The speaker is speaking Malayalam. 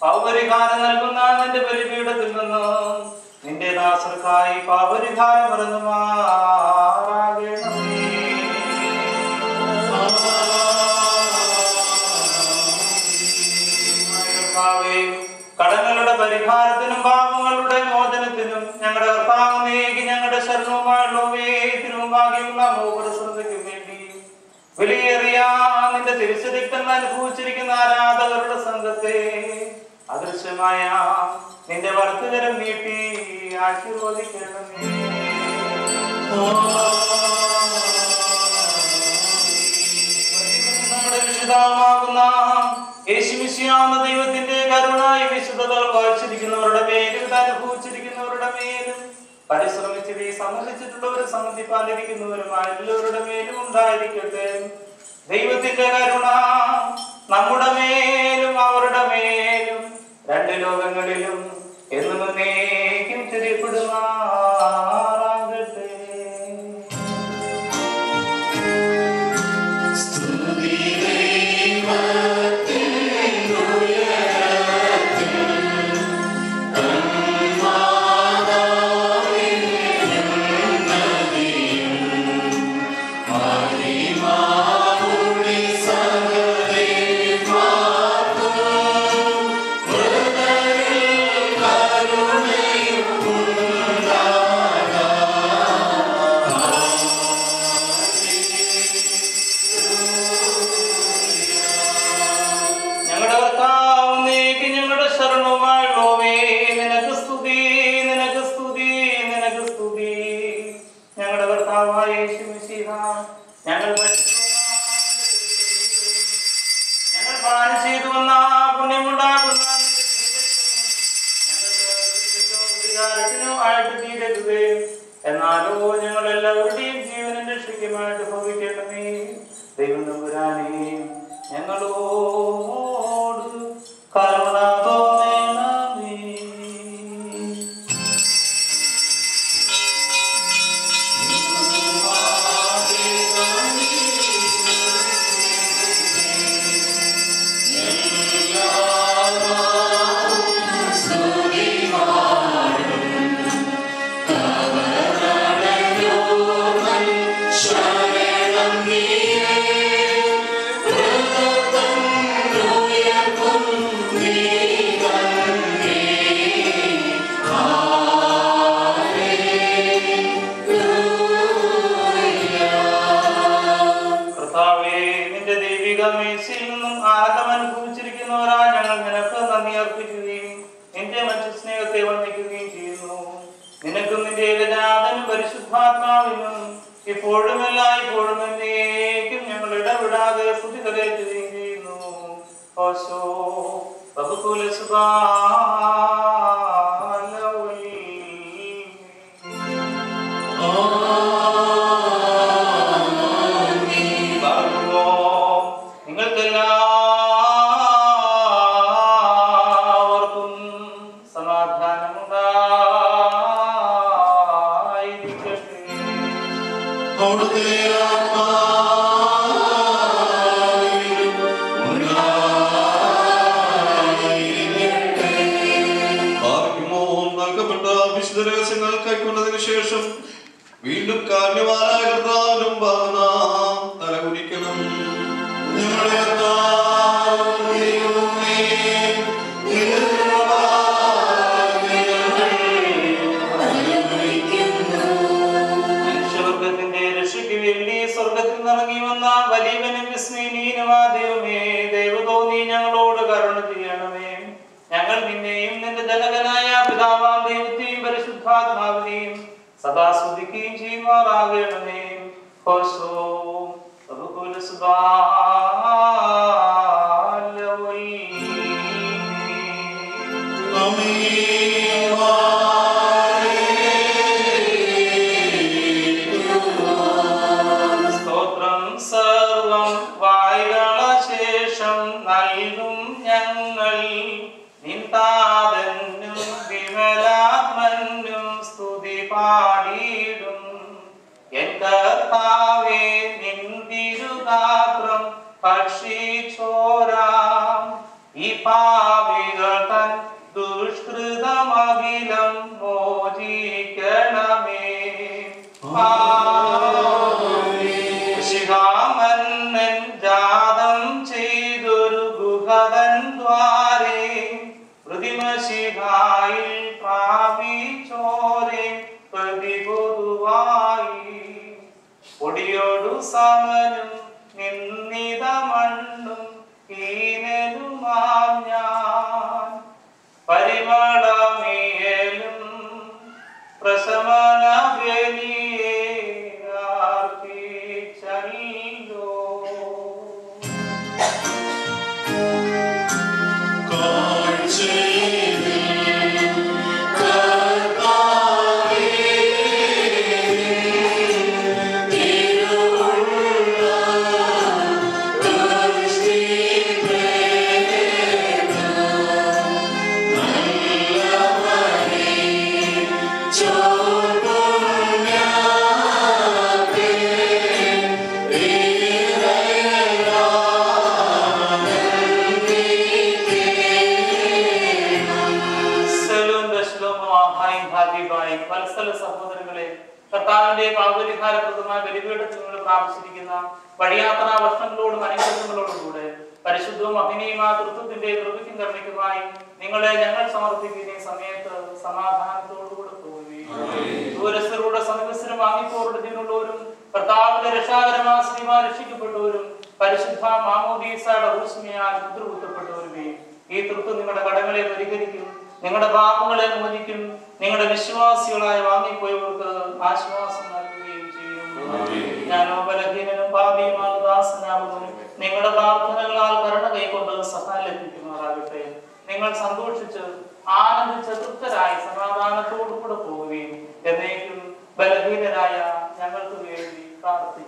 പാപപരിഹാരം നൽകുന്ന നിന്റെ ബലിപീഠത്തിൽ നിന്ന് നിന്റെ ദാസർക്കായി പാപപരിഹാരം വരുന്നുമാറാകണമേ. കടങ്ങളുടെ പരിഹാരത്തിനും പാപങ്ങളുടെ മോചനത്തിനും ഞങ്ങളുടെ കർത്താവിനേക്ക് ഞങ്ങളുടെ ശരണവുമായുള്ളവേ തിരുമുമ്പാകെയുള്ള മോഹശ്രദ്ധയ്ക്കും വേണ്ടി വിലയേറിയ നിന്റെ തിരുസരിക്തങ്ങൾ അനുഭവിച്ചിരിക്കുന്ന ആരാധകരുടെ സംഘത്തെ അദൃശ്യമായ നിന്റെ വർത്തുകരം നീട്ടി ആശീർവദിക്കണമേ. നമ്മുടെ രക്ഷിതാവാകുന്ന യേശുമിശിഹായെന്ന ദൈവത്തിന്റെ കരുണായി വിശുദ്ധതകൾ വായിച്ചിരിക്കുന്നവരുടെ മേലും അനുഭവിച്ചിരിക്കുന്നവരുടെ മേലും പരിശ്രമിച്ചത് സമ്മതിച്ചിട്ടുള്ളവരും സമ്മതിപ്പാലിരിക്കുന്നവരുമായ എല്ലാവരുടെ മേലും ഉണ്ടായിരിക്കട്ടെ. ദൈവത്തിന്റെ കരുണ നമ്മുടെ മേലും അവരുടെ മേലും രണ്ട് ലോകങ്ങളിലും എന്നും എന്നേക്കും തിരിപ്പെടുമാറാകട്ടെ. എന്നാലോ ഞങ്ങൾ എല്ലാവരുടെയും ജീവനും രക്ഷിക്കുമായിട്ട് ഭവിക്കണമേ. ദൈവം തമ്പുരാനേ ഞങ്ങളോട് കരുണ തോന്നണമേ. പരിശുദ്ധാത്മാവിനും ഇപ്പോഴും എല്ലായ്പ്പോഴും എന്നേക്കും ഞങ്ങൾ ഇടപെടാതെ സ്തുതി കരയറ്റുകയും ചെയ്യുന്നു. ഓശോ നിങ്ങൾക്കെല്ലാവർക്കും സമാധാനമുണ്ടാ നൽകപ്പെട്ട വിശുദ്ധ രഹസ്യങ്ങൾ കൈക്കൊണ്ടതിനു ശേഷം വീണ്ടും കാരണവാനായ കർത്താവിനും തലകുനിക്കണം. മനുഷ്യവർഗത്തിന്റെ രക്ഷയ്ക്ക് വേണ്ടി സ്വർഗത്തിൽ നിറങ്ങി വന്ന വലിയവനും വിസ്മയനീയനുമാ ദൈവമേ, ദൈവതോ നീ ഞങ്ങളോട് കരുണ ചെയ്യണമേ. ഞങ്ങൾ നിന്നെയും നിന്റെ ജനകനായ പിതാവാം ദൈവത്തെയും പരിശുദ്ധാത്മാവിനെയും സദാ സ്തുതിക്കുകയും ചെയ്യുമാറാകണമേ. സ്തോത്രം സർവം വായ്കള ശേഷം നൽകും ഞങ്ങൾ നിന്താതനും വിമലാത്മനും സ്തുതി പാടിയിടും. എൻ കർത്താവേ നിന്തിരുഗാത്രം ഭക്ഷിച്ചോരാം ഈ പാപികൾ തൻ ദുഷ്കൃതമഖിലം മോചിക്കണമേ. ശിഖാമന്നൻ ജാതം ചെയ്തൊരു ഗുഹതൻ ദ്വാരേ പ്രതിമശിഖായിൽ പ്രാപിച്ചോരേ പ്രതിപൊതുവായി പൊടിയോടു സമനും നിന്നിത മണ്ണും ഹീനരുമാം ഞാൻ പരിമളമേലും പ്രശമന ബലിയെ അർപ്പിച്ചല്ലോ. സഹോദരങ്ങളെ, കർത്താവിന്റെ പാപപരിഹാരപ്രദമായ ബലിപീഠത്തിൽ നിങ്ങൾ പ്രാപിച്ചിരിക്കുന്ന വഴിയാത്രാ വർഷങ്ങളോടും അനുഗ്രഹങ്ങളോടും കൂടെ പരിശുദ്ധവും അഭിനയമായ തൃത്വത്തിന്റെ കൃപയ്ക്കും കരുണയ്ക്കുമായി നിങ്ങളെ ഞങ്ങൾ സമർപ്പിക്കുന്ന ഈ സമയത്ത് സമാധാനത്തോടുകൂടെ പോവുകയും ദൂരസ്ഥരുടെ സമീപസ്ഥരും വാങ്ങിപ്പോരുടെ ജീവനുള്ളവരും കർത്താവിന്റെ രക്ഷാകരമായ ശ്രീമാ രക്ഷിക്കപ്പെട്ടവരും പരിശുദ്ധ മാമോദീസയുടെ ഊഷ്മയാൽ മുദ്രകുത്തപ്പെട്ടവരുമേ, ഈ തൃത്വം നിങ്ങളുടെ കടങ്ങളെ പരിഹരിക്കും, നിങ്ങളുടെ പാപങ്ങളെ മോചിക്കും, നിങ്ങളുടെ വിശ്വാസികളായി വാങ്ങിപ്പോയവർക്ക് ആശ്വാസം നൽകുകയും ചെയ്യും. ഞാനോ ബലഹീനനും പാപിയുമാണ് ദാസനാകുന്നു. നിങ്ങളുടെ പ്രാർത്ഥനകളാൽ കരുണ കൈക്കൊണ്ട് സഹായം ലഭിക്കുമാറാകട്ടെ. നിങ്ങൾ സന്തോഷിച്ച് ആനന്ദിച്ച് തൃപ്തരായി സമാധാനത്തോടുകൂടെ പോവുകയും എന്നേക്കും ബലഹീനരായ ഞങ്ങൾക്ക് വേണ്ടി പ്രാർത്ഥിക്കും.